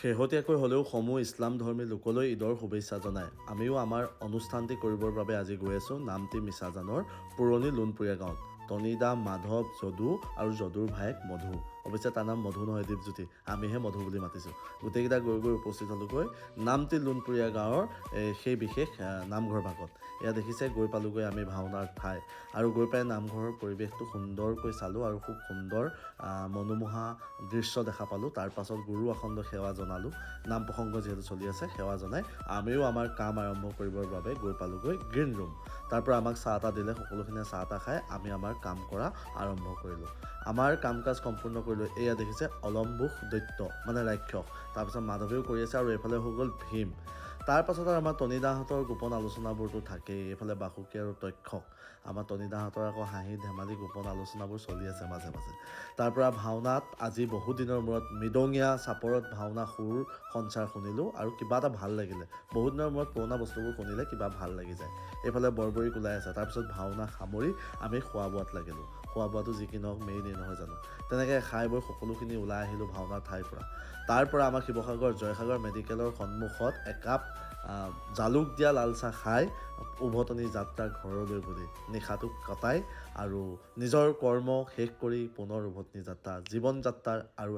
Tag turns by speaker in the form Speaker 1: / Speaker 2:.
Speaker 1: শেহতীয়াকৈ হ'লেও সমূহ ইছলাম ধৰ্মী লোকলৈ ঈদৰ শুভেচ্ছা জনায়। আমিও আমাৰ অনুষ্ঠানটি কৰিবৰ বাবে আজি গৈ আছোঁ নামটি মিছাজানৰ পুৰণি লোণপুৰীয়া গাঁৱত। তনিদা, মাধৱ, যদু আৰু যদুৰ ভায়েক মধু। অৱশ্যে তাৰ নাম মধু নহয়, দীপজ্যোতি। আমিহে মধু বুলি মাতিছোঁ। গোটেইকেইটা গৈ উপস্থিত হ'লোগৈ নামটি লোণপুৰীয়া গাঁৱৰ সেই বিশেষ নামঘৰ ভাগত। এয়া দেখিছে, গৈ পালোগৈ আমি ভাওনাৰ ঠাই। আৰু গৈ পাই নামঘৰৰ পৰিৱেশটো সুন্দৰকৈ চালোঁ আৰু খুব সুন্দৰ মনোমোহা দৃশ্য দেখা পালোঁ। তাৰ পাছত গুৰু আসন্ন সেৱা জনালোঁ। নাম প্ৰসংগ যিহেতু চলি আছে, সেৱা জনাই আমিও আমাৰ কাম আৰম্ভ কৰিবৰ বাবে গৈ পালোগৈ গ্ৰীণ ৰুম। তাৰ পৰা আমাক চাহ তাহ দিলে, সকলোখিনিয়ে চাহ তাহ খাই আমি আমাৰ কাম কৰা আৰম্ভ কৰিলোঁ। আমাৰ কাম কাজ সম্পূৰ্ণ কৰিলোঁ। এয়া দেখিছে অলম্বুখ দৈত্য মানে ৰাক্ষস। তাৰপিছত মাধৱেও কৰি আছে আৰু এইফালে হৈ গ'ল ভীম। তাৰ পাছত আৰু আমাৰ তনিদাহঁতৰ গোপন আলোচনাবোৰতো থাকেই। এইফালে বাসুকী আৰু তক্ষক। আমাৰ তনিদাহঁতৰ আকৌ হাঁহি ধেমালি গোপন আলোচনাবোৰ চলি আছে মাজে মাজে। তাৰ পৰা ভাওনাত আজি বহু দিনৰ মূৰত মৃদঙীয়া চাপৰত ভাওনা সুৰ সঞ্চাৰ শুনিলোঁ আৰু কিবা এটা ভাল লাগিলে। বহুত দিনৰ মূৰত পুৰণা বস্তুবোৰ শুনিলে কিবা ভাল লাগি যায়। এইফালে বৰবৰিক ওলাই আছে। তাৰপিছত ভাওনা সামৰি আমি খোৱা বোৱাত লাগিলোঁ। খোৱা বোৱাটো যি কি নহওক মেইনেই নহয় জানো। তেনেকৈ খাই বৈ সকলোখিনি ওলাই আহিলোঁ ভাওনাৰ ঠাইৰ পৰা। তাৰ পৰা আমাৰ শিৱসাগৰ জয়সাগৰ মেডিকেলৰ সন্মুখত একাপ জালুক দিয়া লাল চাহ খাই উভতনি যাত্ৰা ঘৰলৈ বুলি নিশাটো কটাই আৰু নিজৰ কৰ্ম শেষ কৰি পুনৰ উভতনি যাত্ৰা, জীৱন যাত্ৰাৰ আৰু